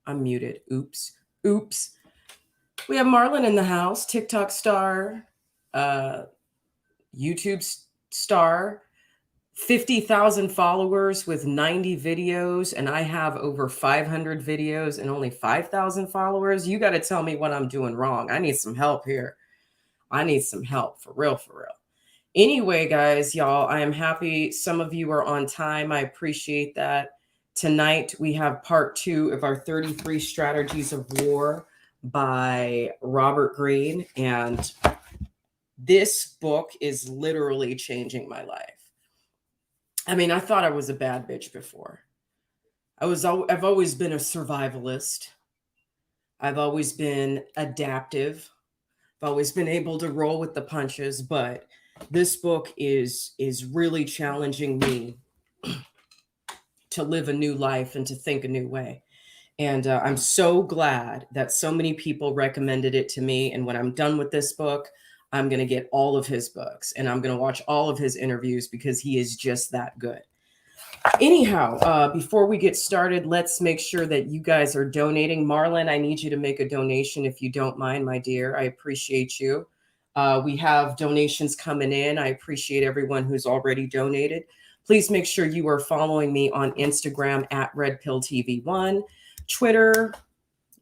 I'm muted. Oops. Oops. We have Marlon in the house, TikTok star, YouTube star, 50,000 followers with 90 videos, and I have over 500 videos and only 5,000 followers. You got to tell me what I'm doing wrong. I need some help here. I need some help for real, for real. Anyway, guys, y'all, I am happy some of you are on time. I appreciate that. Tonight, we have part 2 of our 33 Strategies of War by Robert Greene. And this book is literally changing my life. I mean, I thought I was a bad bitch before. I've always been a survivalist. I've always been adaptive. I've always been able to roll with the punches, but this book is really challenging me to live a new life and to think a new way. And I'm so glad that so many people recommended it to me. And when I'm done with this book, I'm going to get all of his books and I'm going to watch all of his interviews because he is just that good. Anyhow, before we get started, let's make sure that you guys are donating. Marlon, I need you to make a donation if you don't mind, my dear. I appreciate you. We have donations coming in. I appreciate everyone who's already donated. Please make sure you are following me on Instagram at RedPillTV1, Twitter,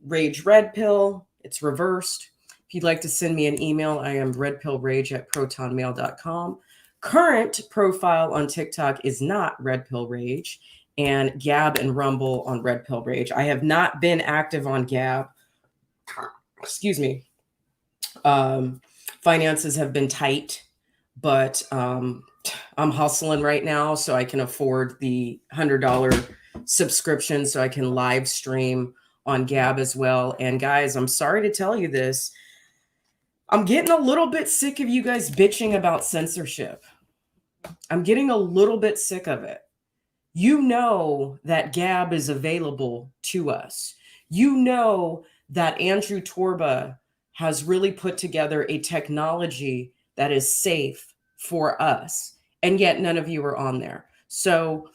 Rage Redpill. It's reversed. If you'd like to send me an email, I am redpillrage@protonmail.com. Current profile on TikTok is not RedPillRage, and Gab and Rumble on RedPillRage. I have not been active on Gab. Excuse me. Finances have been tight, but I'm hustling right now so I can afford the $100 subscription so I can live stream on Gab as well. And guys, I'm sorry to tell you this. I'm getting a little bit sick of you guys bitching about censorship. I'm getting a little bit sick of it. You know that Gab is available to us. You know that Andrew Torba has really put together a technology that is safe for us. And yet none of you are on there. So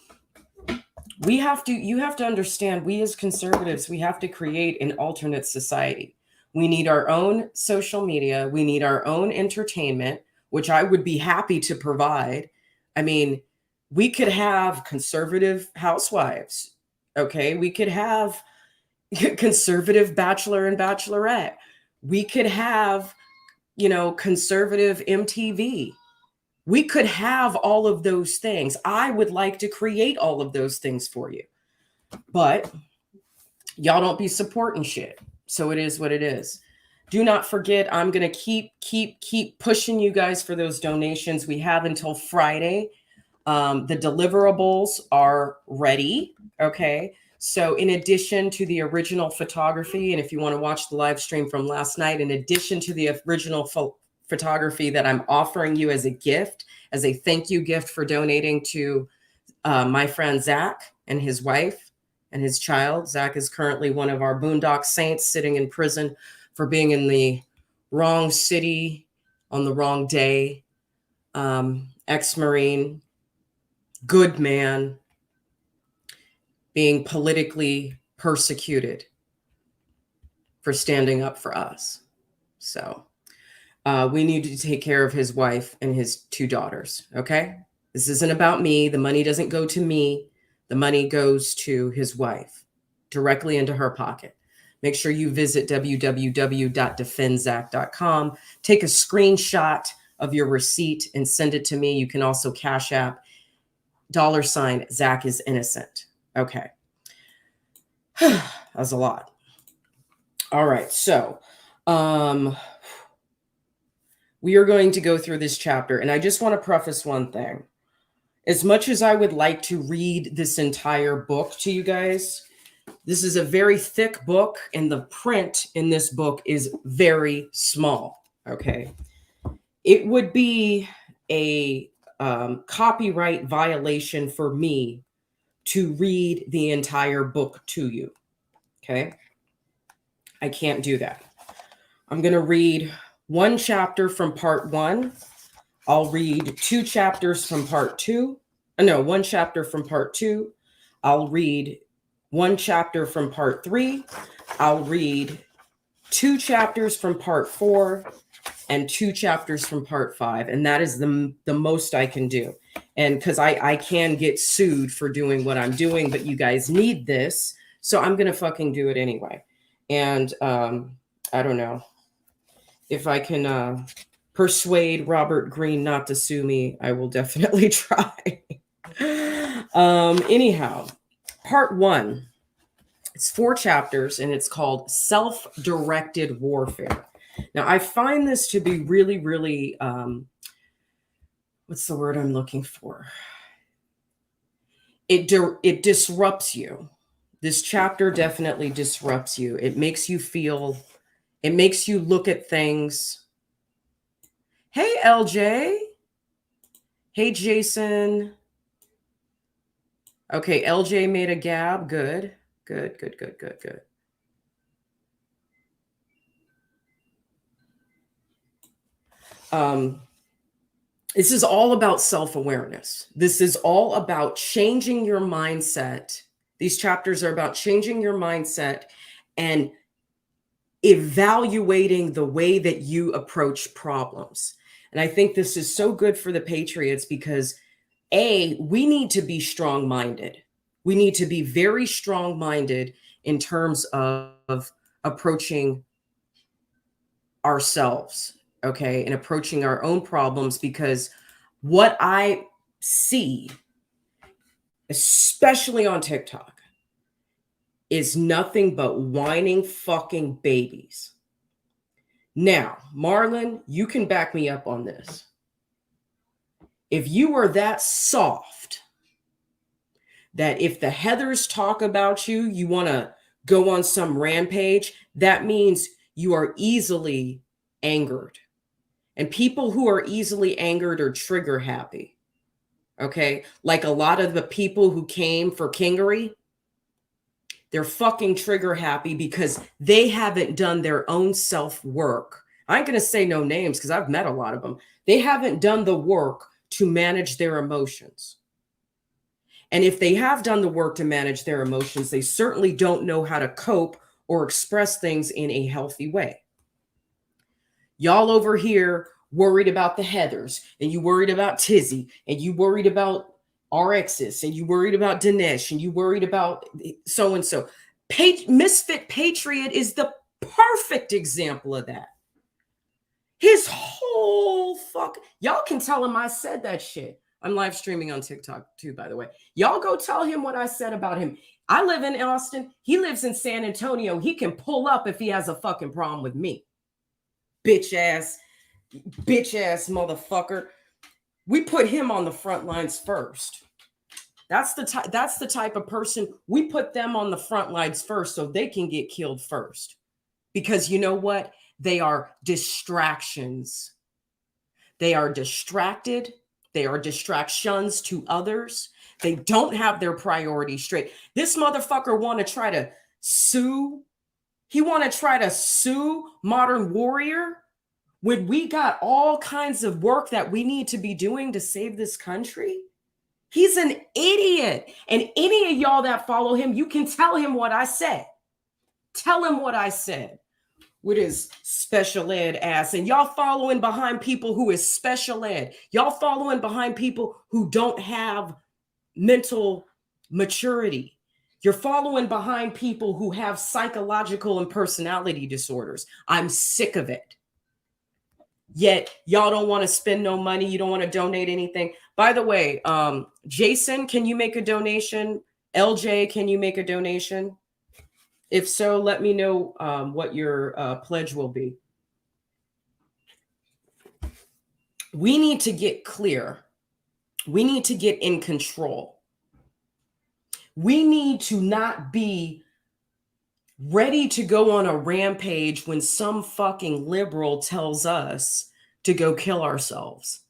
you have to understand, we as conservatives, we have to create an alternate society. We need our own social media. We need our own entertainment, which I would be happy to provide. I mean, we could have conservative housewives. Okay. We could have conservative bachelor and bachelorette. We could have, conservative MTV. We could have all of those things. I would like to create all of those things for you, but y'all don't be supporting shit. So it is what it is. Do not forget, I'm going to keep pushing you guys for those donations. We have until Friday. The deliverables are ready. Okay. So in addition to the original photography, and if you want to watch the live stream from last night, in addition to the original photography that I'm offering you as a gift, as a thank you gift for donating to my friend Zach and his wife and his child. Zach is currently one of our Boondock Saints sitting in prison for being in the wrong city on the wrong day. Ex-Marine, good man, being politically persecuted for standing up for us. So we need to take care of his wife and his 2 daughters. Okay. This isn't about me. The money doesn't go to me. The money goes to his wife directly into her pocket. Make sure you visit www.defendzach.com. Take a screenshot of your receipt and send it to me. You can also Cash App $ Zach is innocent. Okay. That's a lot. All right. So, we are going to go through this chapter, and I just want to preface one thing. As much as I would like to read this entire book to you guys, this is a very thick book, and the print in this book is very small. Okay. It would be a copyright violation for me to read the entire book to you. Okay. I can't do that. I'm going to read one chapter from part 1. I'll read 2 chapters from part 2. No, 1 chapter from part 2. I'll read 1 chapter from part 3. I'll read 2 chapters from part 4 and 2 chapters from part 5. And that is the most I can do. And because I can get sued for doing what I'm doing, but you guys need this. So I'm going to fucking do it anyway. And I don't know if I can persuade Robert Greene not to sue me. I will definitely try. Anyhow, part 1. It's 4 chapters, and it's called Self-Directed Warfare. Now, I find this to be really, really, what's the word I'm looking for? It disrupts you. This chapter definitely disrupts you. It makes you feel, it makes you look at things. Hey, LJ. Hey, Jason. Okay, LJ made a gab. Good. Good. This is all about self-awareness. This is all about changing your mindset. These chapters are about changing your mindset and evaluating the way that you approach problems. And I think this is so good for the Patriots because we need to be strong-minded. We need to be very strong-minded in terms of approaching ourselves, okay, and approaching our own problems, because what I see, especially on TikTok, is nothing but whining fucking babies. Now, Marlon, you can back me up on this. If you are that soft that if the Heathers talk about you, you want to go on some rampage, that means you are easily angered. And people who are easily angered are trigger happy. Okay? Like a lot of the people who came for Kingery, they're fucking trigger happy because they haven't done their own self-work. I ain't going to say no names because I've met a lot of them. They haven't done the work to manage their emotions. And if they have done the work to manage their emotions, they certainly don't know how to cope or express things in a healthy way. Y'all over here worried about the Heathers, and you worried about Tizzy, and you worried about RXs, and you worried about Dinesh, and you worried about so-and-so. Misfit Patriot is the perfect example of that. His whole y'all can tell him I said that shit. I'm live streaming on TikTok too, by the way. Y'all go tell him what I said about him. I live in Austin. He lives in San Antonio. He can pull up if he has a fucking problem with me. Bitch ass motherfucker. We put him on the front lines first. That's the type of person, we put them on the front lines first so they can get killed first. Because you know what? They are distractions. They are distracted. They are distractions to others. They don't have their priorities straight. This motherfucker want to try to sue. He want to try to sue Modern Warrior when we got all kinds of work that we need to be doing to save this country. He's an idiot. And any of y'all that follow him, you can tell him what I said. Tell him what I said with his special ed ass. And y'all following behind people who is special ed. Y'all following behind people who don't have mental maturity. You're following behind people who have psychological and personality disorders. I'm sick of it. Yet y'all don't want to spend no money. You don't want to donate anything. By the way, Jason, can you make a donation? LJ, can you make a donation? If so, let me know what your pledge will be. We need to get clear. We need to get in control. We need to not be ready to go on a rampage when some fucking liberal tells us to go kill ourselves,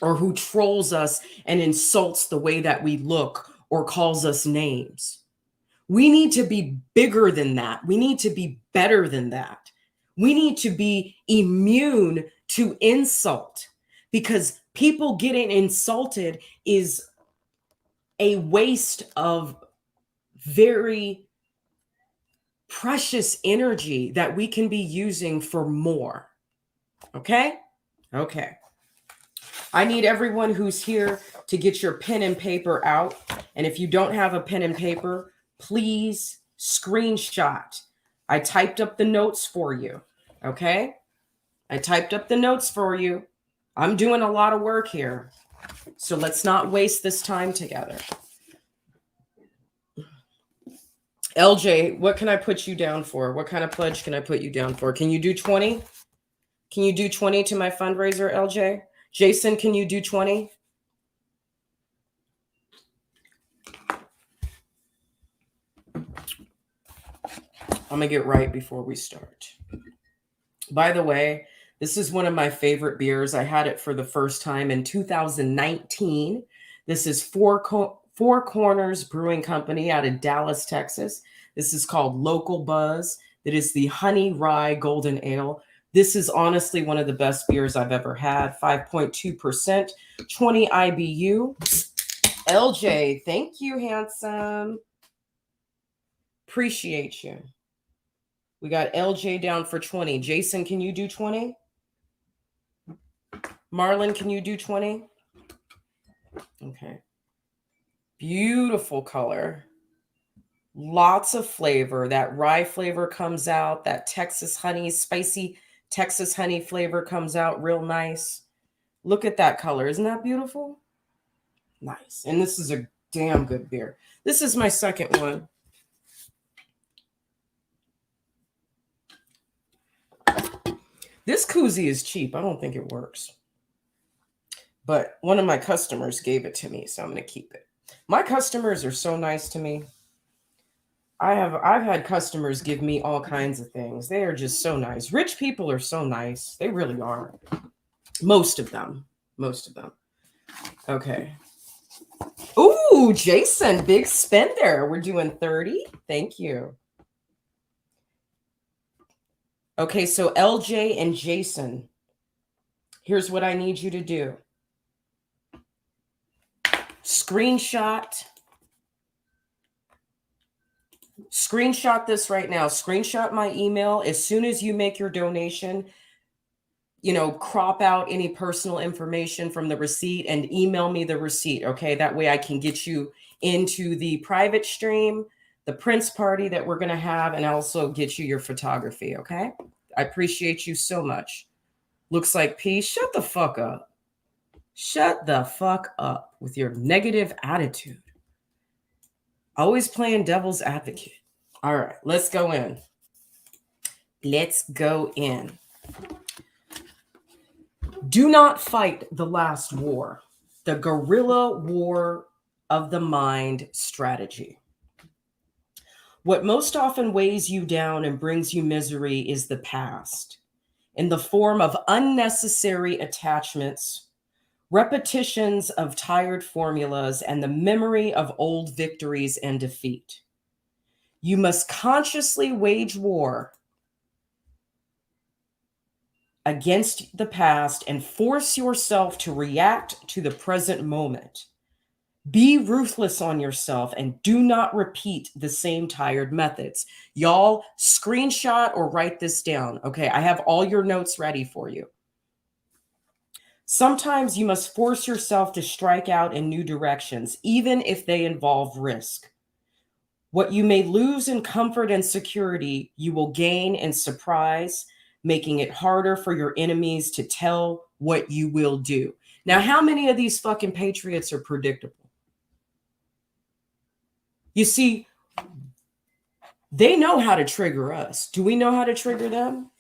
or who trolls us and insults the way that we look or calls us names. We need to be bigger than that. We need to be better than that. We need to be immune to insult, because people getting insulted is a waste of very precious energy that we can be using for more. Okay? Okay. I need everyone who's here to get your pen and paper out. And if you don't have a pen and paper, please screenshot. I typed up the notes for you. Okay? I typed up the notes for you. I'm doing a lot of work here. So let's not waste this time together. LJ, what can I put you down for? What kind of pledge can I put you down for? Can you do 20? Can you do 20 to my fundraiser, LJ? Jason, can you do 20? I'm going to get right before we start. By the way, this is one of my favorite beers. I had it for the first time in 2019. This is Four Corners Brewing Company out of Dallas, Texas. This is called Local Buzz. It is the Honey Rye Golden Ale. This is honestly one of the best beers I've ever had. 5.2%, 20 IBU. LJ, thank you, handsome. Appreciate you. We got LJ down for 20. Jason, can you do 20? Marlon, can you do 20? Okay. Beautiful color. Lots of flavor. That rye flavor comes out. That Texas honey, spicy Texas honey flavor comes out real nice. Look at that color. Isn't that beautiful? Nice. And this is a damn good beer. This is my second one. This koozie is cheap. I don't think it works. But one of my customers gave it to me, so I'm going to keep it. My customers are so nice to me. I've had customers give me all kinds of things. They are just so nice. Rich people are so nice. They really are. Most of them. Most of them. Okay. Ooh, Jason, big spender. We're doing 30. Thank you. Okay, so LJ and Jason, here's what I need you to do. Screenshot this right now. Screenshot my email. As soon as you make your donation, crop out any personal information from the receipt and email me the receipt. Okay, that way I can get you into the private stream, the Prince party that we're going to have, and also get you your photography. Okay, I appreciate you so much. Looks like peace. Shut the fuck up. Shut the fuck up with your negative attitude. Always playing devil's advocate. All right, let's go in. Let's go in. Do not fight the last war, the guerrilla war of the mind strategy. What most often weighs you down and brings you misery is the past, in the form of unnecessary attachments, repetitions of tired formulas, and the memory of old victories and defeat. You must consciously wage war against the past and force yourself to react to the present moment. Be ruthless on yourself and do not repeat the same tired methods. Y'all screenshot or write this down. Okay, I have all your notes ready for you. Sometimes you must force yourself to strike out in new directions, even if they involve risk. What you may lose in comfort and security, you will gain in surprise, making it harder for your enemies to tell what you will do. Now, how many of these fucking patriots are predictable? You see, they know how to trigger us. Do we know how to trigger them?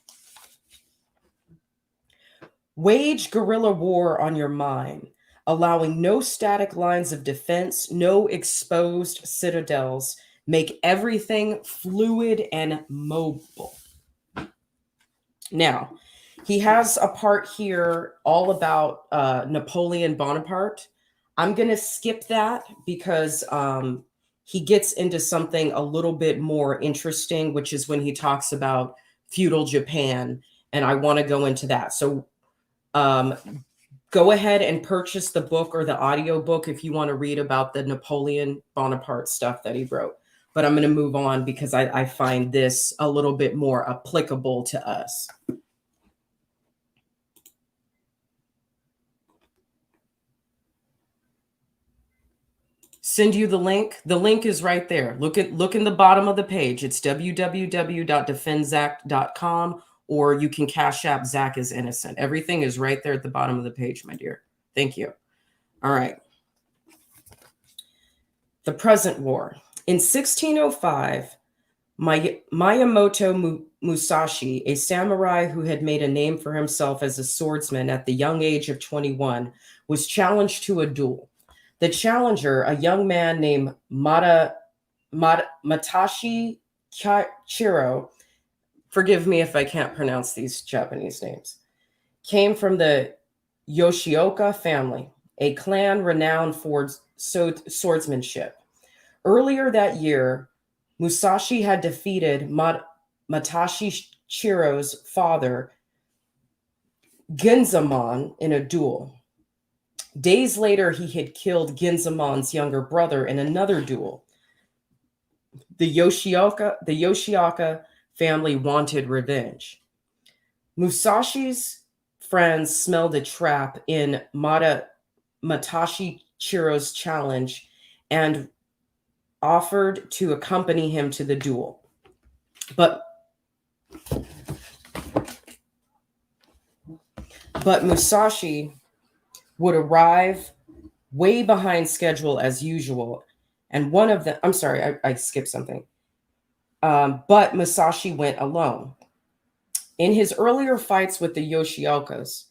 Wage guerrilla war on your mind, allowing no static lines of defense, no exposed citadels. Make everything fluid and mobile. Now, he has a part here all about Napoleon Bonaparte. I'm going to skip that because he gets into something a little bit more interesting, which is when he talks about feudal Japan. And I want to go into that. So go ahead and purchase the book or the audio book if you want to read about the Napoleon Bonaparte stuff that he wrote. But I'm going to move on because I find this a little bit more applicable to us. Send you the link. The link is right there. Look in the bottom of the page. It's www.defendzac.com, or you can cash app Zach is innocent. Everything is right there at the bottom of the page, my dear. Thank you. All right. The present war. In 1605, Miyamoto Musashi, a samurai who had made a name for himself as a swordsman at the young age of 21, was challenged to a duel. The challenger, a young man named Matashi Chiro, forgive me if I can't pronounce these Japanese names, came from the Yoshioka family, a clan renowned for swordsmanship. Earlier that year, Musashi had defeated Matashi Chiro's father, Ginzamon, in a duel. Days later, he had killed Ginzamon's younger brother in another duel. The Yoshioka family wanted revenge. Musashi's friends smelled a trap in Matashi Chiro's challenge and offered to accompany him to the duel. But Musashi would arrive way behind schedule as usual. And one of them, I'm sorry, I skipped something. But Musashi went alone. In his earlier fights with the Yoshiokas,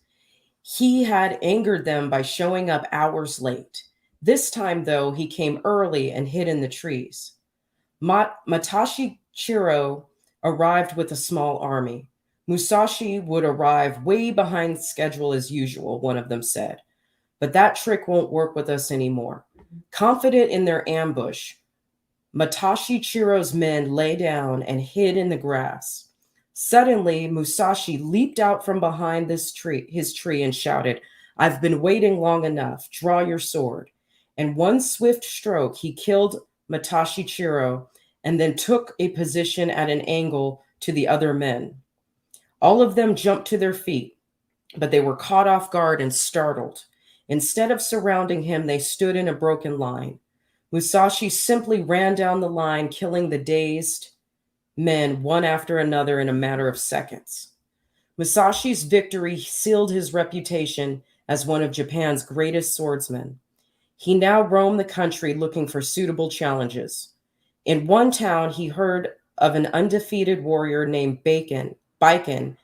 he had angered them by showing up hours late. This time, though, he came early and hid in the trees. Matashi Chiro arrived with a small army. Musashi would arrive way behind schedule as usual, one of them said. But that trick won't work with us anymore. Confident in their ambush, Matashi Chiro's men lay down and hid in the grass. Suddenly, Musashi leaped out from behind his tree and shouted, "I've been waiting long enough. Draw your sword." In one swift stroke, he killed Matashi Chiro and then took a position at an angle to the other men. All of them jumped to their feet, but they were caught off guard and startled. Instead of surrounding him, they stood in a broken line. Musashi simply ran down the line, killing the dazed men one after another in a matter of seconds. Musashi's victory sealed his reputation as one of Japan's greatest swordsmen. He now roamed the country looking for suitable challenges. In one town, he heard of an undefeated warrior named Baiken,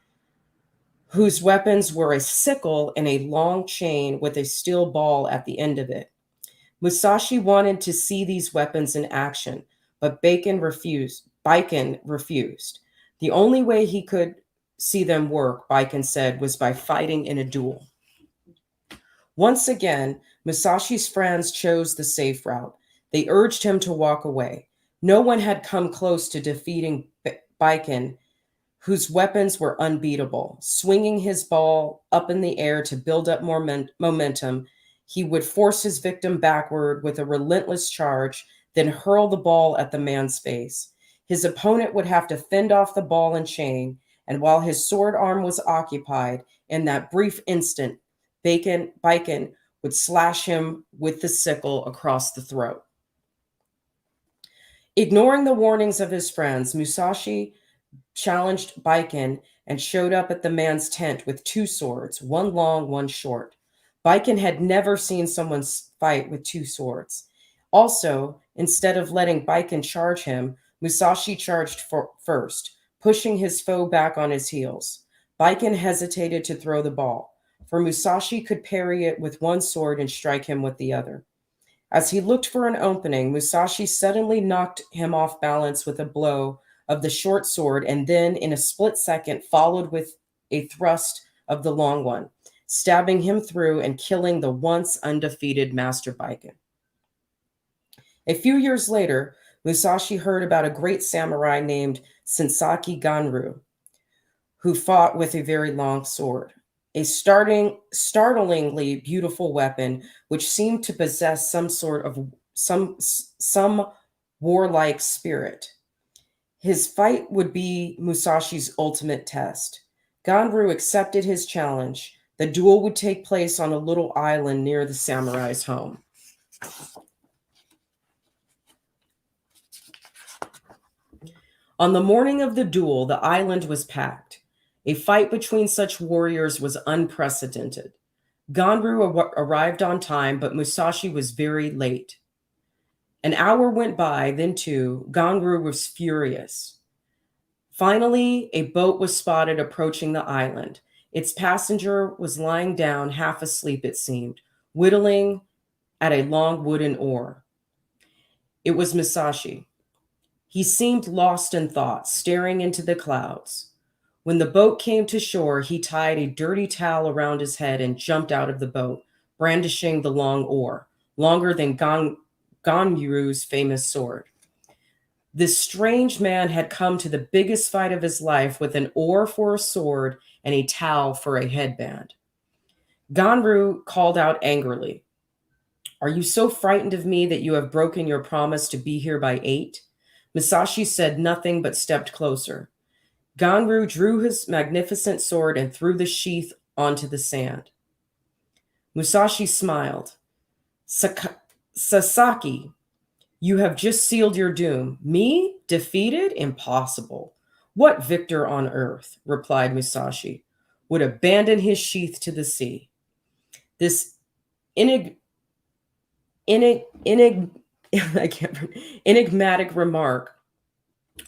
whose weapons were a sickle and a long chain with a steel ball at the end of it. Musashi wanted to see these weapons in action, but Baiken refused. The only way he could see them work, Baiken said, was by fighting in a duel. Once again, Musashi's friends chose the safe route. They urged him to walk away. No one had come close to defeating Baiken, whose weapons were unbeatable. Swinging his ball up in the air to build up more momentum, he would force his victim backward with a relentless charge, then hurl the ball at the man's face. His opponent would have to fend off the ball and chain, and while his sword arm was occupied, in that brief instant, Baiken would slash him with the sickle across the throat. Ignoring the warnings of his friends, Musashi challenged Baiken and showed up at the man's tent with two swords, one long, one short. Baiken had never seen someone fight with two swords. Also, instead of letting Baiken charge him, Musashi charged first, pushing his foe back on his heels. Baiken hesitated to throw the ball, for Musashi could parry it with one sword and strike him with the other. As he looked for an opening, Musashi suddenly knocked him off balance with a blow of the short sword and then, in a split second, followed with a thrust of the long one, stabbing him through and killing the once undefeated Master Baiken. A few years later, Musashi heard about a great samurai named Sensaki Ganru, who fought with a very long sword, a startlingly beautiful weapon which seemed to possess some sort of some warlike spirit. His fight would be Musashi's ultimate test. Ganru accepted his challenge. The duel would take place on a little island near the samurai's home. On the morning of the duel, the island was packed. A fight between such warriors was unprecedented. Ganru arrived on time, but Musashi was very late. An hour went by, then two. Ganru was furious. Finally, a boat was spotted approaching the island. Its passenger was lying down, half asleep it seemed, whittling at a long wooden oar. It was Musashi. He seemed lost in thought, staring into the clouds. When the boat came to shore, he tied a dirty towel around his head and jumped out of the boat, brandishing the long oar, longer than Ganru's famous sword. This strange man had come to the biggest fight of his life with an oar for a sword and a towel for a headband. Ganru called out angrily, "Are you so frightened of me that you have broken your promise to be here by 8?" Musashi said nothing but stepped closer. Ganru drew his magnificent sword and threw the sheath onto the sand. Musashi smiled. "Sasaki, you have just sealed your doom. Me? Defeated? Impossible. What victor on earth," replied Musashi, "would abandon his sheath to the sea?" This enigmatic remark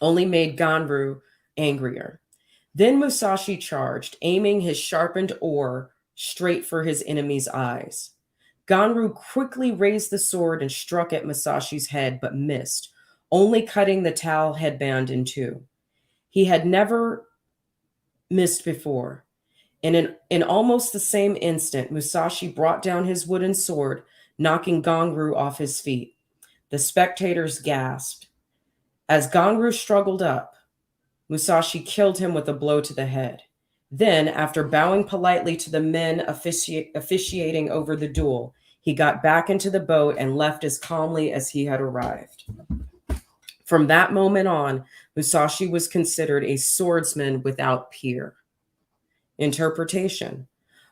only made Ganru angrier. Then Musashi charged, aiming his sharpened oar straight for his enemy's eyes. Ganru quickly raised the sword and struck at Musashi's head, but missed, only cutting the towel headband in two. He had never missed before. In almost the same instant, Musashi brought down his wooden sword, knocking Ganru off his feet. The spectators gasped. As Ganru struggled up, Musashi killed him with a blow to the head. Then, after bowing politely to the men officiating over the duel, he got back into the boat and left as calmly as he had arrived. From that moment on, Musashi was considered a swordsman without peer. Interpretation.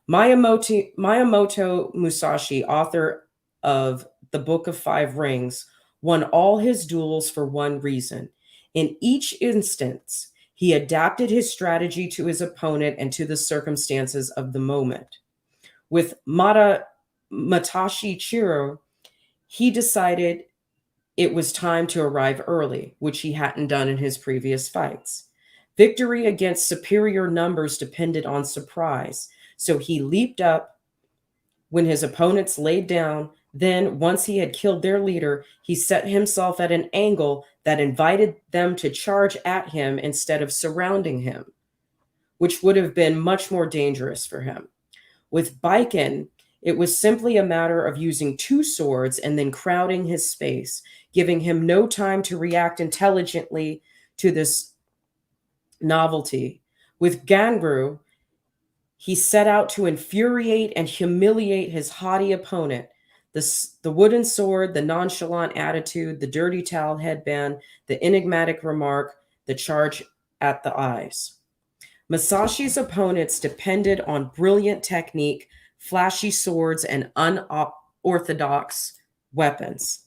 Miyamoto Musashi, author of The Book of Five Rings, won all his duels for one reason. In each instance, he adapted his strategy to his opponent and to the circumstances of the moment. With Matashi Chiro, he decided it was time to arrive early, which he hadn't done in his previous fights. Victory against superior numbers depended on surprise, so he leaped up when his opponents laid down. Then, once he had killed their leader, he set himself at an angle that invited them to charge at him instead of surrounding him, which would have been much more dangerous for him. With Baiken, it was simply a matter of using two swords and then crowding his space, giving him no time to react intelligently to this novelty. With Ganru, he set out to infuriate and humiliate his haughty opponent. The wooden sword, the nonchalant attitude, the dirty towel headband, the enigmatic remark, the charge at the eyes. Musashi's opponents depended on brilliant technique, flashy swords, and unorthodox weapons.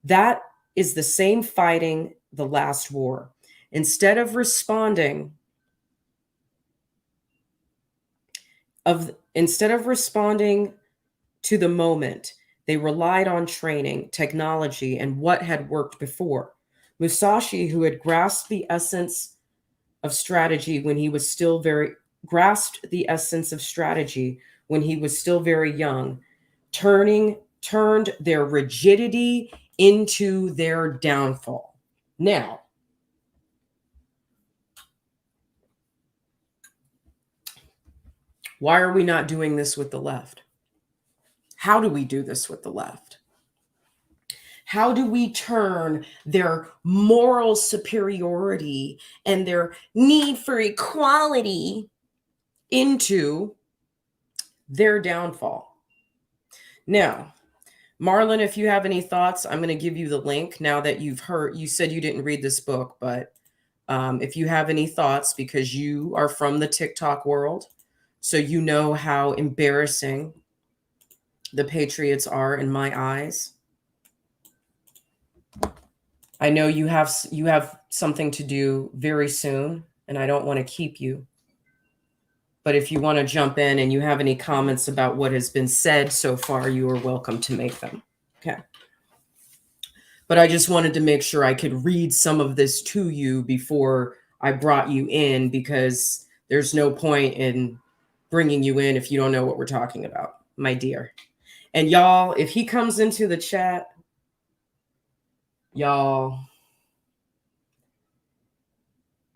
That is the same fighting the last war. Instead of responding to the moment. They relied on training, technology, and what had worked before. Musashi, who had grasped the essence of strategy when he was still very grasped the essence of strategy when he was still very young, turned their rigidity into their downfall. Now, why are we not doing this with the left? How do we do this with the left? How do we turn their moral superiority and their need for equality into their downfall? Now, Marlon, if you have any thoughts, I'm going to give you the link now that you've heard. You said you didn't read this book, but if you have any thoughts, because you are from the TikTok world, so you know how embarrassing the Patriots are in my eyes. I know you have something to do very soon, and I don't want to keep you. But if you want to jump in and you have any comments about what has been said so far, you are welcome to make them. Okay. But I just wanted to make sure I could read some of this to you before I brought you in, because there's no point in bringing you in if you don't know what we're talking about, my dear. And y'all, if he comes into the chat, y'all,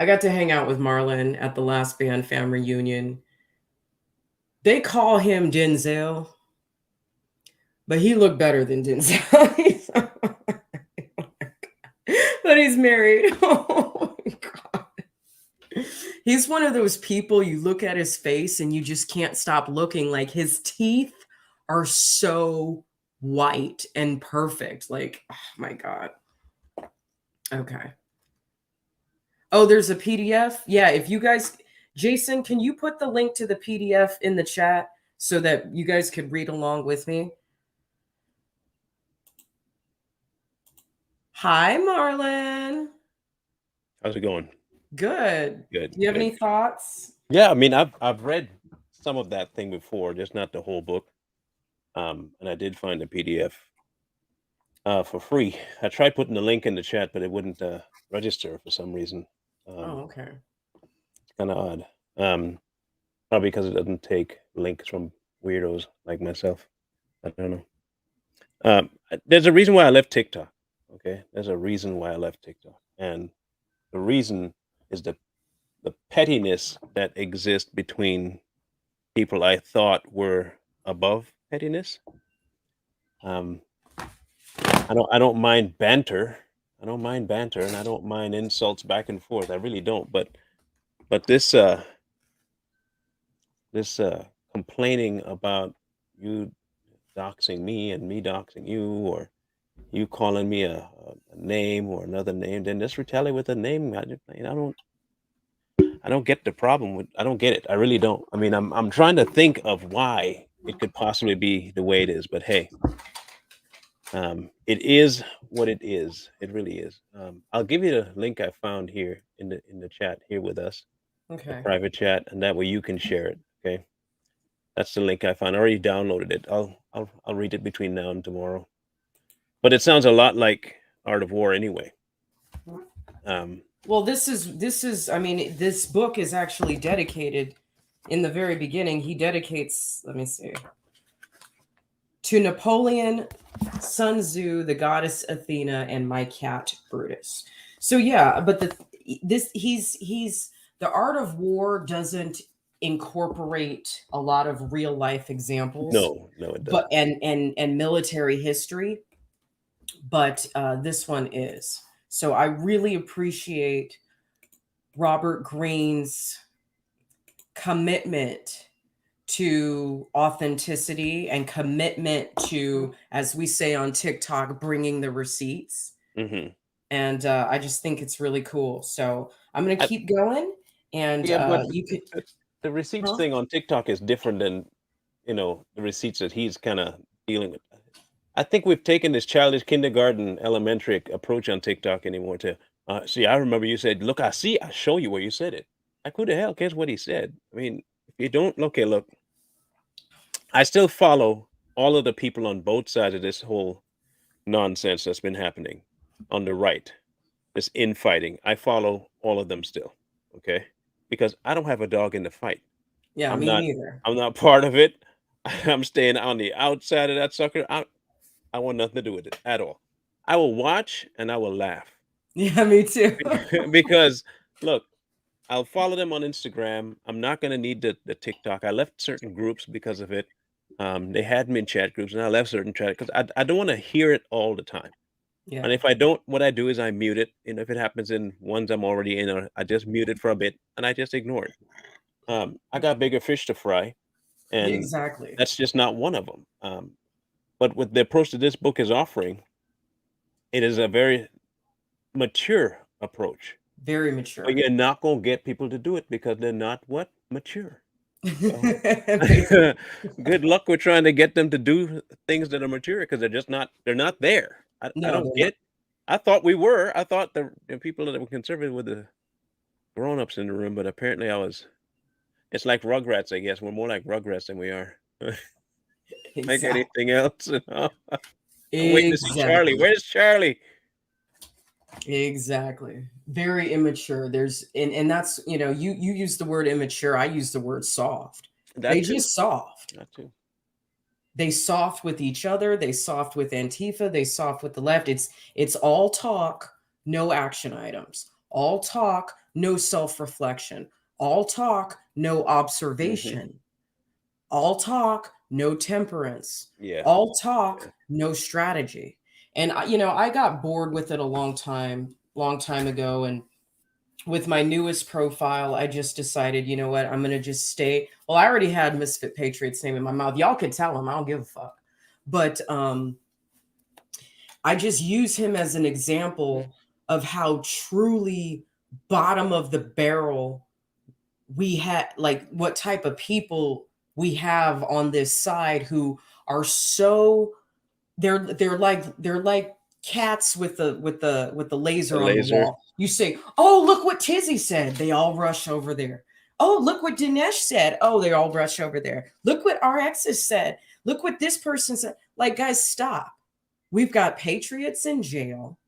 I got to hang out with Marlon at the last Band Fam reunion. They call him Denzel, but he looked better than Denzel. But he's married. Oh my God. He's one of those people you look at his face and you just can't stop looking. Like, his teeth are so white and perfect. Like, oh my God. Okay. Oh, there's a PDF. Yeah, if you guys, Jason, can you put the link to the PDF in the chat so that you guys could read along with me? Hi, Marlon. How's it going? Good. Good. Do you have Good. any thoughts? Yeah, I mean, I've read some of that thing before, just not the whole book. And I did find a PDF for free. I tried putting the link in the chat, but it wouldn't register for some reason. Oh, okay. It's kind of odd. Probably because it doesn't take links from weirdos like myself. I don't know. There's a reason why I left TikTok. Okay, there's a reason why I left TikTok, and the reason is the pettiness that exists between people I thought were above pettiness. Um, I don't mind banter. I don't mind banter, and I don't mind insults back and forth. I really don't. But this complaining about you doxing me and me doxing you, or you calling me a name or another name, then just retaliate with a name. I don't get the problem with. I don't get it. I really don't. I mean, I'm trying to think of why it could possibly be the way it is. But hey, it is what it is. It really is. I'll give you the link I found here in the chat here with us, the Okay. private chat, and that way you can share it. Okay, that's the link I found. I already downloaded it. I'll read it between now and tomorrow. But it sounds a lot like Art of War anyway. Well, this is I mean, this book is actually dedicated in the very beginning. He dedicates, let me see, to Napoleon, Sun Tzu, the goddess Athena, and my cat Brutus. So yeah, but he's the Art of War doesn't incorporate a lot of real life examples, No, no, it but doesn't. and military history, but this one is. So I really appreciate Robert Greene's commitment to authenticity and commitment to, as we say on TikTok, bringing the receipts. Hmm. And I just think it's really cool. So I'm going to keep going. And Yeah, but you could, the receipts huh? thing on TikTok is different than the receipts that he's kind of dealing with. I think we've taken this childish kindergarten, elementary approach on TikTok anymore. To see, I remember you said, "Look, I show you where you said it." Like, who the hell cares what he said? I mean, if you don't, okay, look, I still follow. all of the people on both sides of this whole nonsense that's been happening on the right, this infighting, I follow all of them still, okay? Because I don't have a dog in the fight. Yeah, I'm me not neither. I'm not part of it. I'm staying on the outside of that sucker. I want nothing to do with it at all. I will watch and I will laugh Yeah, me too. because look, I'll follow them on Instagram. I'm not gonna need the TikTok. I left certain groups because of it. They had me in chat groups, and I left certain chat because I don't want to hear it all the time. And Yeah. if I don't, what I do is I mute it. And if it happens in ones I'm already in, or I just mute it for a bit and I just ignore it. I got bigger fish to fry, Yeah, and exactly. that's just not one of them. But with the approach that this book is offering, it is a very mature approach. Very But mature. you're not gonna get people to do it because they're not what? Mature. So Basically. good luck with trying to get them to do things that are mature because they're not there. I No, don't they're not. get. I thought we were. I thought the people that were conservative were the grown-ups in the room, but apparently I was. It's like Rugrats, I guess. We're more like Rugrats than we are like Exactly. anything else. I'm waiting to see Charlie. Exactly. Where's Charlie? Exactly. Very immature. There's and that's, you use the word immature, I use the word soft. They That too. just soft. That too. They soft with each other, they soft with Antifa, they soft with the left. It's all talk, no action items. All talk, no self-reflection. All talk, no Hmm. observation. All talk, no temperance. Yeah. All Yeah. talk, no strategy. And I got bored with it a long time ago. And with my newest profile, I just decided, you know what, I'm gonna just stay. Well, I already had Misfit Patriots name in my mouth. Y'all could tell him, I don't give a fuck. But I just use him as an example of how truly bottom of the barrel we had, like what type of people we have on this side who are so they're like cats with the The laser on the laser. wall. You say, "Oh, look what Tizzy said." They all rush over there. "Oh, look what Dinesh said." Oh, they all rush over there. "Look what RX has said. Look what this person said." Like, guys, stop. We've got patriots in jail.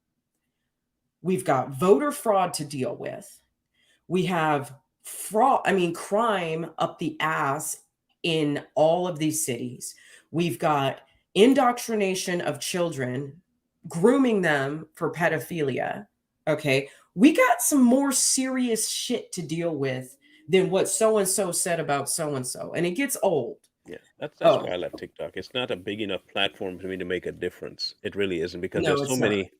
We've got voter fraud to deal with. We have fraud, I mean, crime up the ass in all of these cities. We've got indoctrination of children, grooming them for pedophilia. Okay. We got some more serious shit to deal with than what so and so said about so and so. And it gets old. Yeah, that's why Oh, I left TikTok. It's not a big enough platform for me to make a difference. It really isn't because no, there's so it's not. many.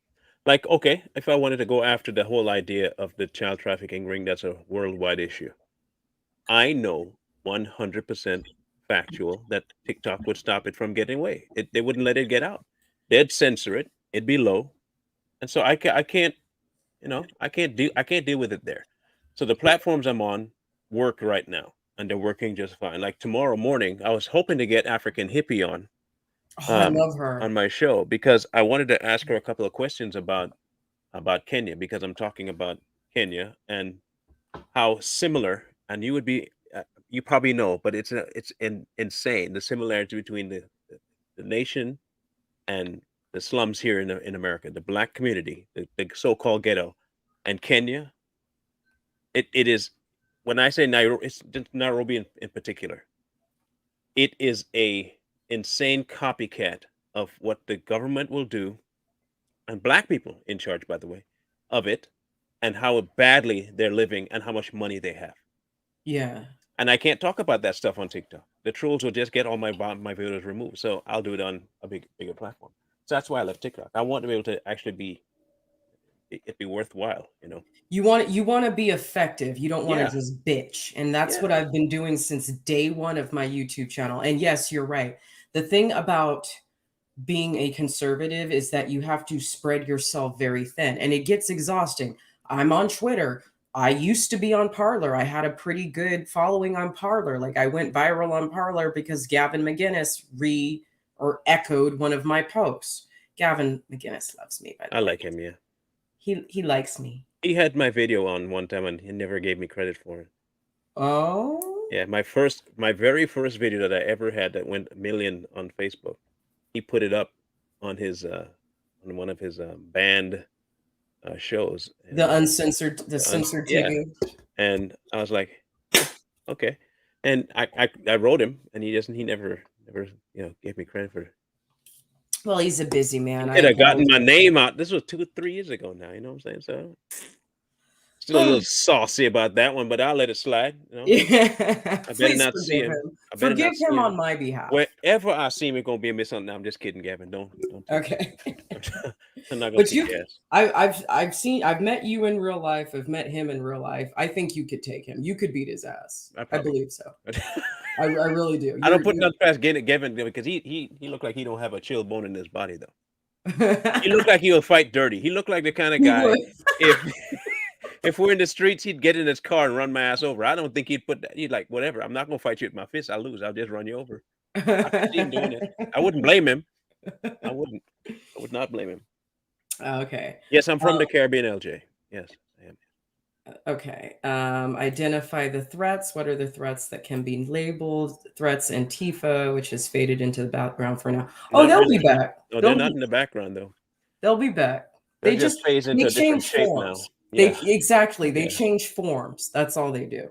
Like, okay, if I wanted to go after the whole idea of the child trafficking ring, that's a worldwide issue. I know 100% factual that TikTok would stop it from getting away. They wouldn't let it get out. They'd censor it. It'd be low, and so I can't, I can't deal with it there. So the platforms I'm on work right now, and they're working just fine. Like tomorrow morning, I was hoping to get African Hippie Oh, I um, love her. on my show because I wanted to ask her a couple of questions about Kenya because I'm talking about Kenya and how similar, and you would be, you probably know, but insane the similarity between the nation and the slums here in America, the black community, the so-called ghetto, and Kenya. It is when I say Nairobi, it's just Nairobi in particular. It is a insane copycat of what the government will do, and black people in charge, by the way, of it, and how badly they're living and how much money they have. Yeah. And I can't talk about that stuff on TikTok. The trolls will just get all my videos removed. So I'll do it on a bigger platform. So that's why I left TikTok. I want to be able to actually it be worthwhile, you know. You want to be effective. You don't want to Yeah, just bitch. And that's what yeah, I've been doing since day one of my YouTube channel. And yes, you're right. The thing about being a conservative is that you have to spread yourself very thin and it gets exhausting. I'm on Twitter. I used to be on Parler. I had a pretty good following on Parler. Like, I went viral on Parler because Gavin McGinnis or echoed one of my posts. Gavin McGinnis loves me, by the I way. like him. Yeah, He likes me. he had my video on one time and he never gave me credit for it. Oh, Yeah, my very first video that I ever had that went a million on Facebook. He put it up on his on one of his band shows, The and uncensored, the censored yeah, TV. and I was like, oh, okay, and I wrote him, and he never gave me credit for it. Well, he's a busy man. He I could have gotten my apologize. name out. This was 2 or 3 years ago now. You know what I'm saying? So still a little saucy about that one, but I'll let it slide. You know, Yeah, I better please not see forgive him. him. I better Forgive not see him him. on my behalf. Wherever I see him, it's gonna be a misunderstanding. No, I'm just kidding, Gavin. Don't take Okay. it. I'm not gonna But kick you, ass. I've met you in real life. I've met him in real life. I think you could take him. You could beat his ass. I I probably. believe so. I really do. I don't put nothing past Gavin because he look like he don't have a chill bone in his body though. He looked like he would fight dirty. He looked like the kind of He guy would. if if we're in the streets, he'd get in his car and run my ass over. I don't think he'd put that. He'd like, whatever. I'm not gonna fight you with my fists. I'll lose. I'll just run you over. I could see him doing it. I wouldn't blame him. I wouldn't. I would not blame him. Okay. Yes, I'm from the Caribbean, LJ. Yes, I am. Okay. Identify the threats. What are the threats that can be labeled? Threats Antifa, which has faded into the background for now. Oh, Not they'll really. be back. No, they're not in the background though. They'll be back. They're just phased into They a different change shape now. forms. Yeah. They change forms. That's all they do.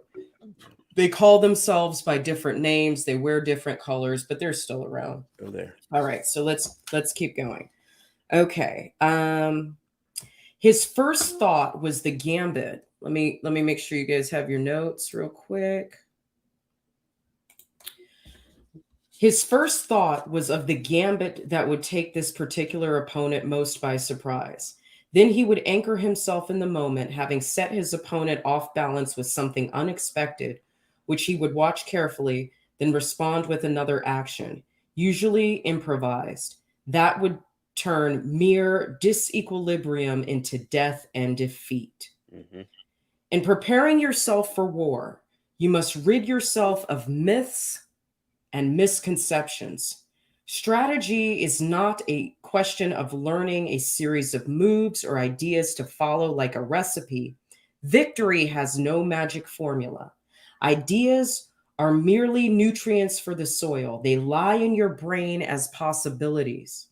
They call themselves by different names. They wear different colors, but they're still around. Go there. All right, so let's keep going. Okay. His first thought was the gambit. Let me make sure you guys have your notes real quick. His first thought was of the gambit that would take this particular opponent most by surprise. Then he would anchor himself in the moment, having set his opponent off balance with something unexpected, which he would watch carefully, then respond with another action, usually improvised. That would turn mere disequilibrium into death and defeat. Mm-hmm. In preparing yourself for war, you must rid yourself of myths and misconceptions. Strategy is not a question of learning a series of moves or ideas to follow like a recipe. Victory has no magic formula. Ideas are merely nutrients for the soil. They lie in your brain as possibilities,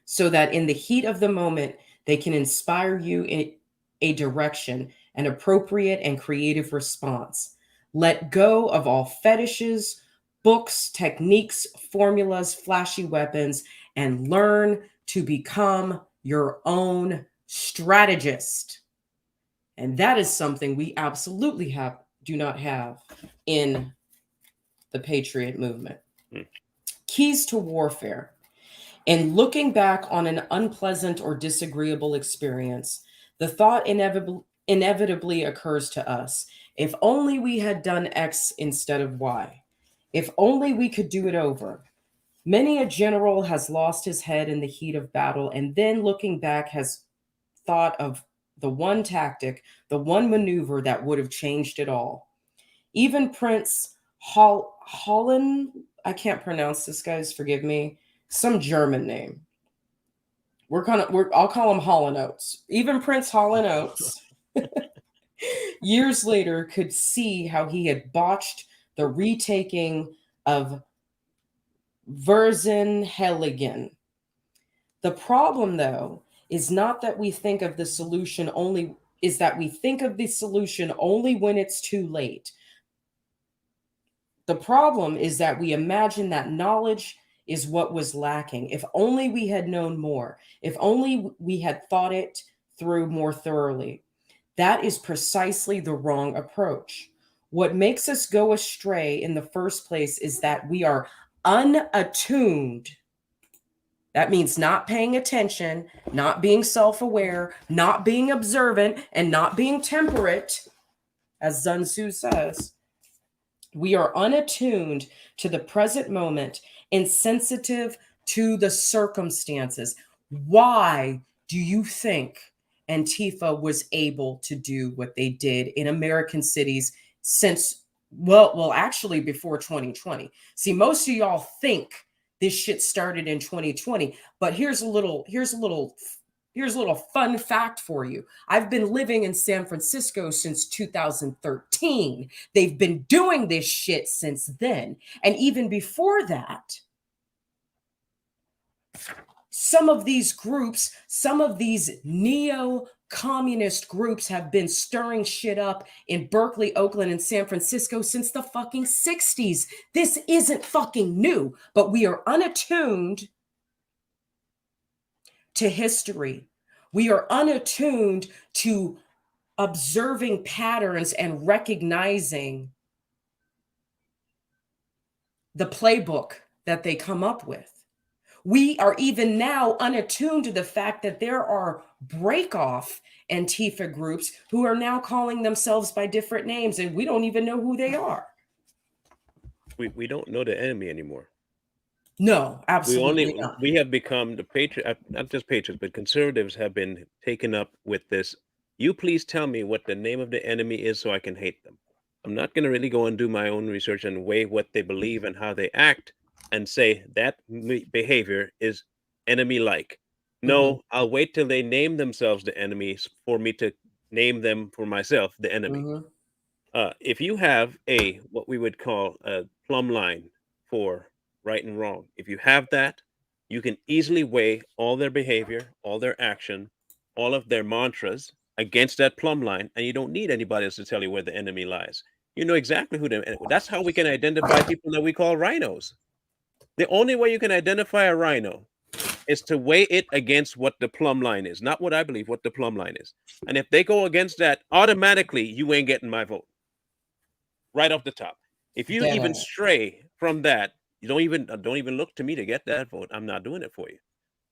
so that in the heat of the moment, they can inspire you in a direction, an appropriate and creative response. Let go of all fetishes, books, techniques, formulas, flashy weapons, and learn to become your own strategist. And that is something we absolutely do not have in the Patriot movement. Keys to warfare. In looking back on an unpleasant or disagreeable experience, the thought inevitably occurs to us: if only we had done X instead of Y. If only we could do it over. Many a general has lost his head in the heat of battle, and then looking back has thought of the one tactic, the one maneuver that would have changed it all. Even Prince Holland, I can't pronounce this, guys, forgive me, some German name. I'll call him Hall & Oates. Even Prince Hall & Oates, years later, could see how he had botched the retaking of Versenheligen. The problem, though, is not that we think of the solution only, is that we think of the solution only when it's too late. The problem is that we imagine that knowledge is what was lacking. If only we had known more, if only we had thought it through more thoroughly. That is precisely the wrong approach. What makes us go astray in the first place is that we are unattuned. That means not paying attention, not being self-aware, not being observant, and not being temperate, as Sun Tzu says. We are unattuned to the present moment, insensitive to the circumstances. Why do you think Antifa was able to do what they did in American cities since, actually before 2020? See, most of y'all think this shit started in 2020, but here's a little Here's a little fun fact for you. I've been living in San Francisco since 2013. They've been doing this shit since then. And even before that, some of these groups, some of these neo-communist groups have been stirring shit up in Berkeley, Oakland, and San Francisco since the fucking 60s. This isn't fucking new, but we are unattuned to history. We are unattuned to observing patterns and recognizing the playbook that they come up with. We are even now unattuned to the fact that there are break-off Antifa groups who are now calling themselves by different names, and we don't even know who they are. We don't know the enemy anymore. No, absolutely not. We have become the patriot, not just patriots, but conservatives have been taken up with this. You please tell me what the name of the enemy is so I can hate them. I'm not going to really go and do my own research and weigh what they believe and how they act and say that behavior is enemy-like. No, I'll wait till they name themselves the enemies for me to name them for myself the enemy. If you have what we would call a plumb line for right and wrong, if you have that, you can easily weigh all their behavior, all their action, all of their mantras against that plumb line, and you don't need anybody else to tell you where the enemy lies. You know exactly who that's how we can identify people that we call rhinos. The only way you can identify a rhino is to weigh it against what the plumb line is, not what I believe, what the plumb line is. And if they go against that, automatically you ain't getting my vote. Right off the top. If you even stray from that, you don't even look to me to get that vote. I'm not doing it for you.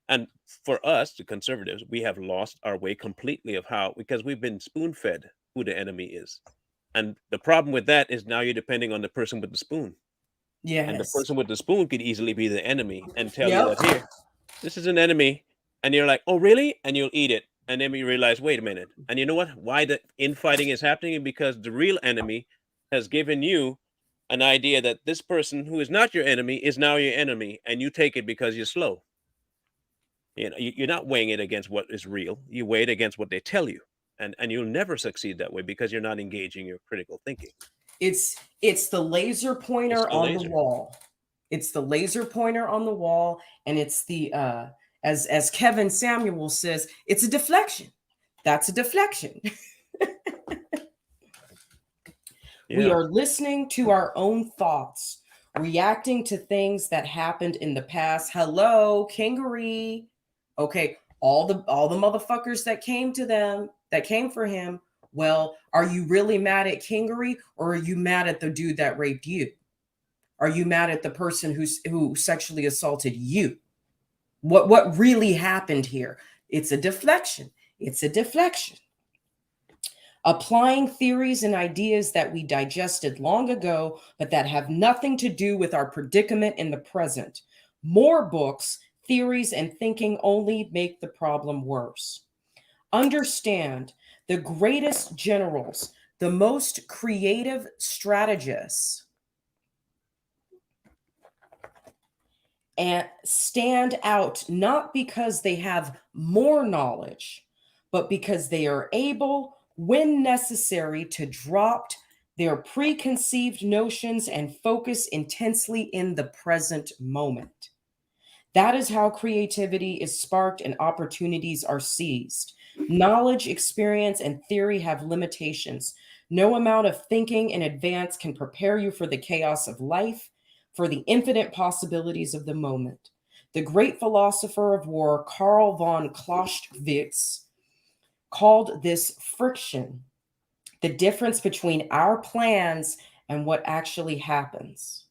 And for us, the conservatives, we have lost our way completely of because we've been spoon-fed who the enemy is. And the problem with that is now you're depending on the person with the spoon. Yes. And the person with the spoon could easily be the enemy and tell you that, here, this is an enemy. And you're like, oh, really? And you'll eat it. And then you realize, wait a minute. And you know what? Why the infighting is happening? Because the real enemy has given you an idea that this person who is not your enemy is now your enemy, and you take it because you're slow. You know, you're not weighing it against what is real. You weigh it against what they tell you, and you'll never succeed that way because you're not engaging your critical thinking. It's the laser pointer on the wall. It's the laser pointer on the wall, and it's the as Kevin Samuel says, it's a deflection. That's a deflection. We are listening to our own thoughts, reacting to things that happened in the past. Hello, Kingery. Okay, all the motherfuckers that came for him. Well, are you really mad at Kingery, or are you mad at the dude that raped you? Are you mad at the person who sexually assaulted you? What really happened here? It's a deflection. It's a deflection. Applying theories and ideas that we digested long ago, but that have nothing to do with our predicament in the present. More books, theories, and thinking only make the problem worse. Understand, the greatest generals, the most creative strategists, and stand out not because they have more knowledge, but because they are able, when necessary, to drop their preconceived notions and focus intensely in the present moment. That is how creativity is sparked and opportunities are seized. Knowledge, experience, and theory have limitations. No amount of thinking in advance can prepare you for the chaos of life, for the infinite possibilities of the moment. The great philosopher of war, Karl von Clausewitz, called this friction, the difference between our plans and what actually happens.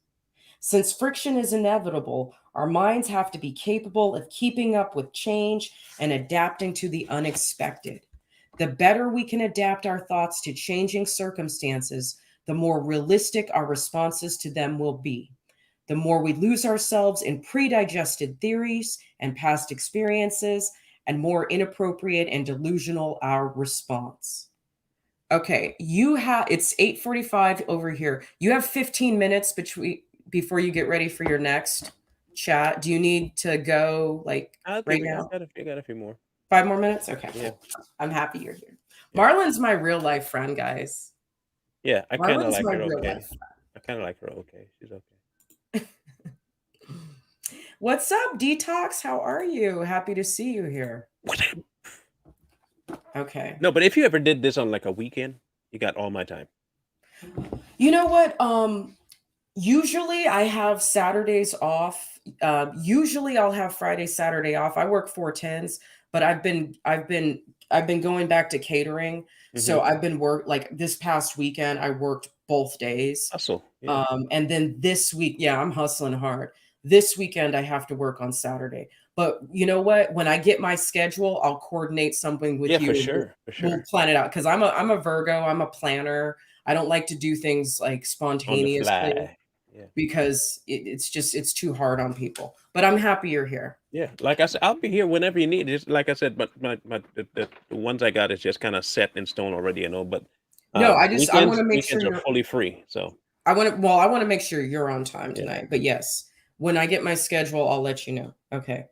Since friction is inevitable, our minds have to be capable of keeping up with change and adapting to the unexpected. The better we can adapt our thoughts to changing circumstances, the more realistic our responses to them will be. The more we lose ourselves in pre-digested theories and past experiences, and more inappropriate and delusional our response. Okay, it's 8:45 over here. You have 15 minutes before you get ready for your next chat. Do you need to go right now? I got a few more. 5 more minutes? Okay. Yeah. I'm happy you're here. Yeah. Marlon's my real life friend, guys. Yeah, I kind of Marlon's like my her. real Okay. life friend. I kind of like her. Okay, she's okay. What's up, Detox? How are you? Happy to see you here. Okay. No, but if you ever did this on like a weekend, you got all my time. You know what? Usually I have Saturdays off. Usually I'll have Friday, Saturday off. I work 410s, but I've been going back to catering. So I've been like this past weekend, I worked both days. Hustle. Yeah. And then this week, yeah, I'm hustling hard. This weekend I have to work on Saturday. But you know what? When I get my schedule, I'll coordinate something with Yeah, you. for And sure. For we'll sure. plan it out because I'm a Virgo. I'm a planner. I don't like to do things like On the spontaneously fly. Yeah. because it's too hard on people. But I'm happy you're here. Yeah. Like I said, I'll be here whenever you need. It's like I said, but the ones I got is just kind of set in stone already, you know. But No, I want to make sure weekends are you're fully free. So I want to make sure you're on time tonight. But yes, when I get my schedule, I'll let you know. Okay.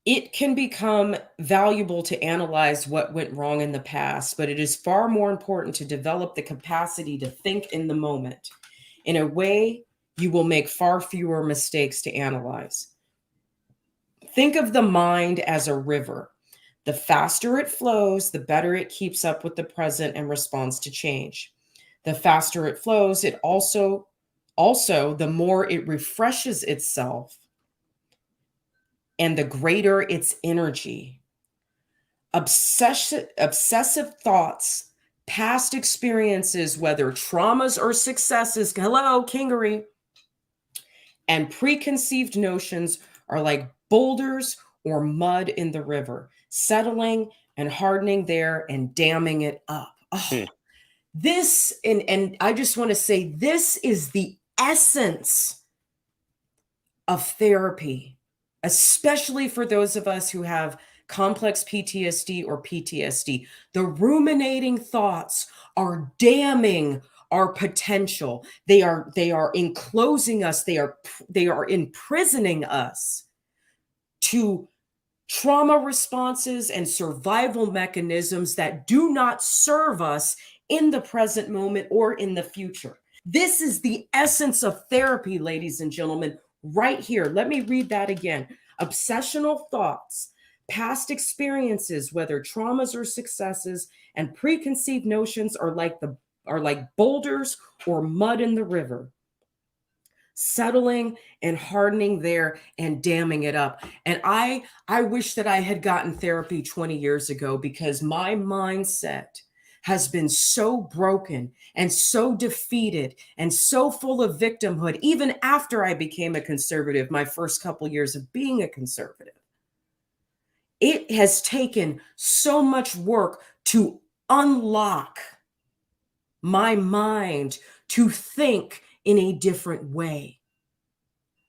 It can become valuable to analyze what went wrong in the past, but it is far more important to develop the capacity to think in the moment. In a way, you will make far fewer mistakes to analyze. Think of the mind as a river. The faster it flows, the better it keeps up with the present and responds to change. The faster it flows, it also the more it refreshes itself and the greater its energy. Obsessive thoughts, past experiences, whether traumas or successes, hello, Kingery, and preconceived notions are like boulders or mud in the river, settling and hardening there and damming it up. Oh, this, and I just want to say, this is the essence of therapy, especially for those of us who have complex PTSD or PTSD. The ruminating thoughts are damning our potential. They are enclosing us. They are imprisoning us to trauma responses and survival mechanisms that do not serve us in the present moment or in the future. This is the essence of therapy, ladies and gentlemen, right here. Let me read that again. Obsessional thoughts, past experiences, whether traumas or successes, and preconceived notions are like boulders or mud in the river, settling and hardening there and damming it up. And I wish that I had gotten therapy 20 years ago, because my mindset has been so broken and so defeated and so full of victimhood, even after I became a conservative, my first couple years of being a conservative. It has taken so much work to unlock my mind to think in a different way.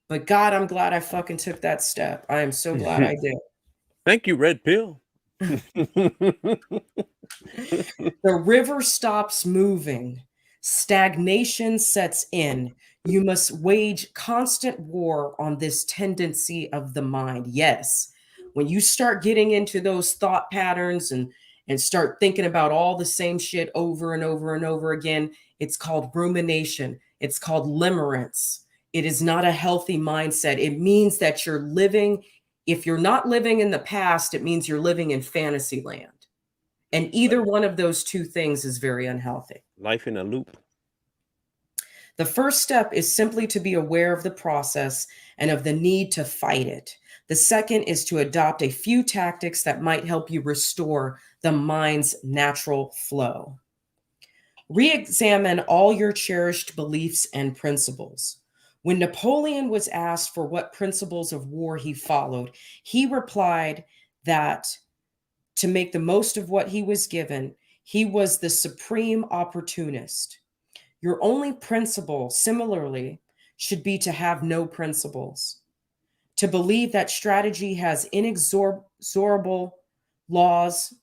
But God, I'm glad I fucking took that step. I am so glad I did. Thank you, Red Pill. The river stops moving. Stagnation sets in. You must wage constant war on this tendency of the mind. Yes. When you start getting into those thought patterns and start thinking about all the same shit over and over and over again, it's called rumination. It's called limerence. It is not a healthy mindset. It means that you're living, if you're not living in the past, it means you're living in fantasy land. And either one of those two things is very unhealthy. Life in a loop. The first step is simply to be aware of the process and of the need to fight it. The second is to adopt a few tactics that might help you restore the mind's natural flow. Re-examine all your cherished beliefs and principles. When Napoleon was asked for what principles of war he followed, he replied that to make the most of what he was given, he was the supreme opportunist. Your only principle, similarly, should be to have no principles. To believe that strategy has inexorable laws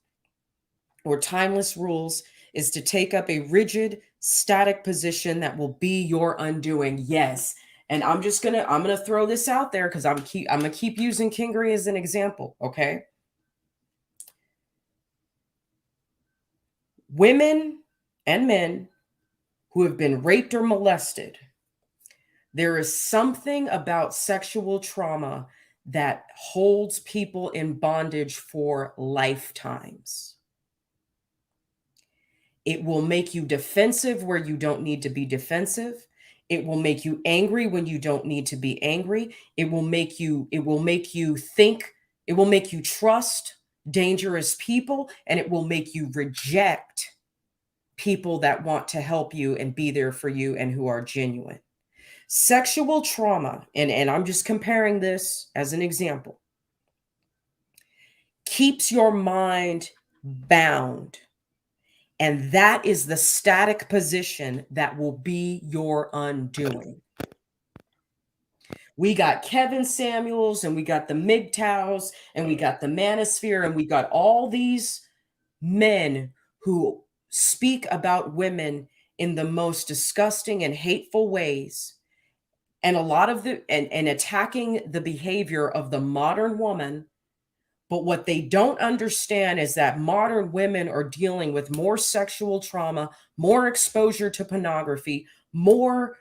or timeless rules is to take up a rigid, static position that will be your undoing. Yes, And I'm gonna throw this out there because I'm gonna keep using Kingery as an example, okay? Women and men who have been raped or molested, there is something about sexual trauma that holds people in bondage for lifetimes. It will make you defensive where you don't need to be defensive. It will make you angry when you don't need to be angry. It will make you think, it will make you trust dangerous people, and it will make you reject people that want to help you and be there for you and who are genuine. Sexual trauma, and I'm just comparing this as an example, keeps your mind bound. And that is the static position that will be your undoing. We got Kevin Samuels, and we got the MGTOWs, and we got the Manosphere, and we got all these men who speak about women in the most disgusting and hateful ways. And a lot of and attacking the behavior of the modern woman. But what they don't understand is that modern women are dealing with more sexual trauma, more exposure to pornography, more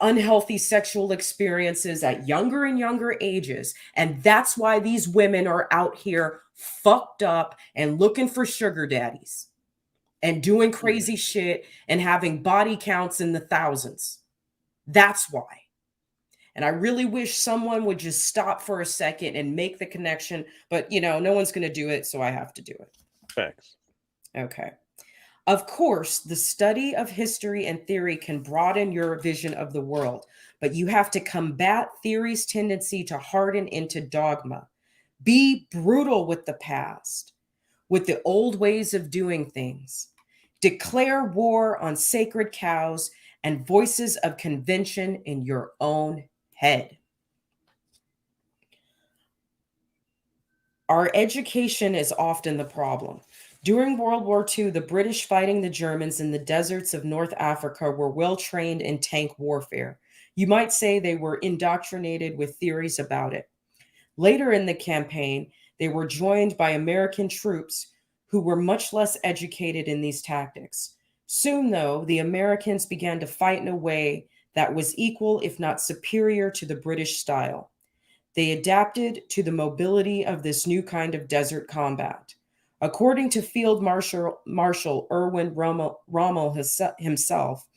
unhealthy sexual experiences at younger and younger ages. And that's why these women are out here fucked up and looking for sugar daddies and doing crazy shit and having body counts in the thousands. That's why. And I really wish someone would just stop for a second and make the connection. But, no one's going to do it, so I have to do it. Facts. Okay. Of course, the study of history and theory can broaden your vision of the world, but you have to combat theory's tendency to harden into dogma. Be brutal with the past, with the old ways of doing things. Declare war on sacred cows and voices of convention in your own head. Our education is often the problem. During World War II, the British fighting the Germans in the deserts of North Africa were well trained in tank warfare. You might say they were indoctrinated with theories about it. Later in the campaign, they were joined by American troops who were much less educated in these tactics. Soon, though, the Americans began to fight in a way that was equal, if not superior, to the British style. They adapted to the mobility of this new kind of desert combat. According to Field Marshal Erwin Rommel himself,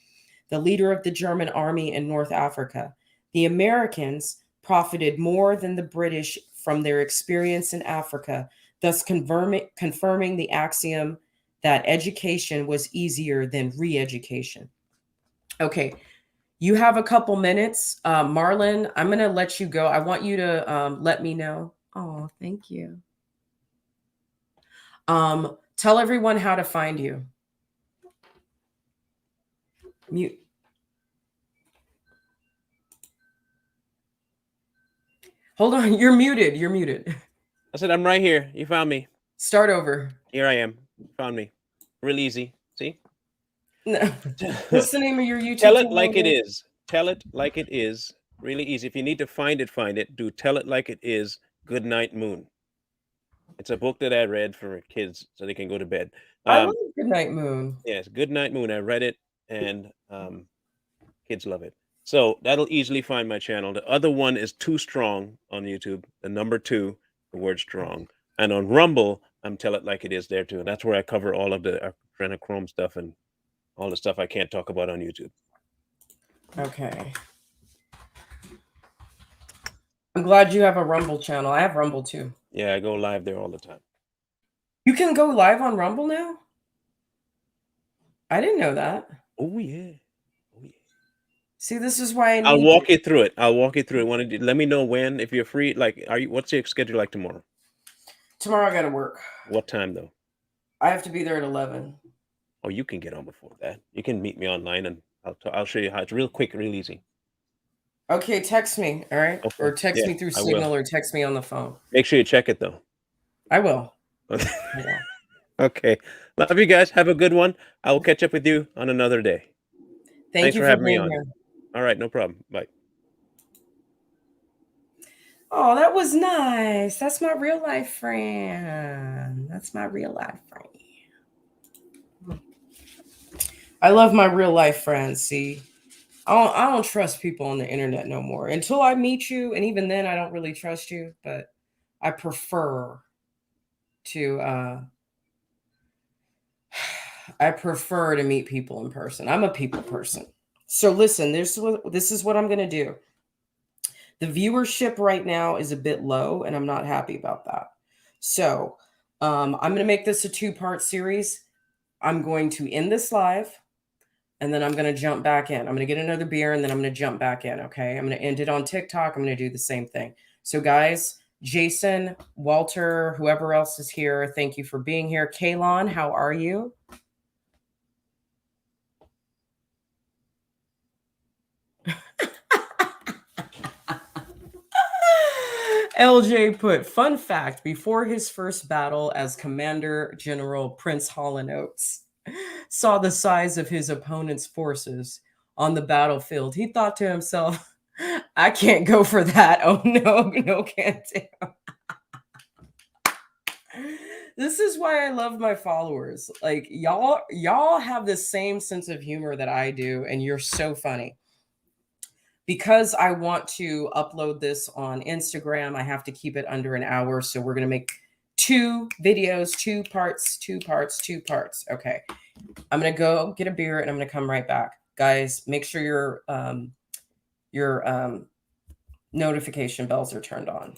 the leader of the German army in North Africa, the Americans profited more than the British from their experience in Africa, thus confirming the axiom that education was easier than re-education. Okay, you have a couple minutes. Marlon, I'm going to let you go. I want you to let me know. Oh, thank you. Tell everyone how to find you. Mute. Hold on. You're muted. You're muted. I said, I'm right here. You found me. Start over. Here I am. You found me. Real easy. See? No. What's the name of your YouTube Tell it channel like it again? is. Tell it like it is. Really easy. If you need to find it, find it. Do Tell It Like It Is. Good Night Moon. It's a book that I read for kids so they can go to bed. I love Good Night Moon. Yes, Good Night Moon. I read it, and kids love it. So that'll easily find my channel. The other one is Too Strong on YouTube. The number 2, the word strong. And on Rumble, I'm Tell It Like It Is there too. And that's where I cover all of the adrenochrome stuff and all the stuff I can't talk about on YouTube. Okay. I'm glad you have a Rumble channel. I have Rumble too. Yeah, I go live there all the time. You can go live on Rumble now? I didn't know that. Oh, yeah. See, this is why I'll walk you through it. Let me know when, if you're free. Like, what's your schedule like tomorrow? Tomorrow I got to work. What time though? I have to be there at 11. Oh, you can get on before that. You can meet me online, and I'll show you how. It's real quick, real easy. Okay, text me, all right? Okay. Or text me through I will. Signal, or text me on the phone. Make sure you check it though. I will. Okay. Love you guys. Have a good one. I will catch up with you on another day. Thanks for you having me being on. here. All right, no problem. Bye. Oh, that was nice. That's my real life friend. That's my real life friend. I love my real life friends. See, I don't trust people on the internet no more until I meet you, and even then, I don't really trust you. But I prefer to I prefer to meet people in person. I'm a people person. So listen, this is what I'm going to do. The viewership right now is a bit low, and I'm not happy about that. So I'm going to make this a 2-part series. I'm going to end this live, and then I'm going to jump back in. I'm going to get another beer, and then I'm going to jump back in. Okay. I'm going to end it on TikTok. I'm going to do the same thing. So, guys, Jason, Walter, whoever else is here, thank you for being here. Kaylon, how are you? LJ put, fun fact, before his first battle as Commander General, Prince Hollinoaks saw the size of his opponent's forces on the battlefield, he thought to himself, I can't go for that. Oh no, can't do. This is why I love my followers. Like y'all have the same sense of humor that I do, and you're so funny. Because I want to upload this on Instagram, I have to keep it under an hour. So we're going to make 2 videos, 2 parts, 2 parts, 2 parts. Okay. I'm going to go get a beer and I'm going to come right back. Guys, make sure your notification bells are turned on.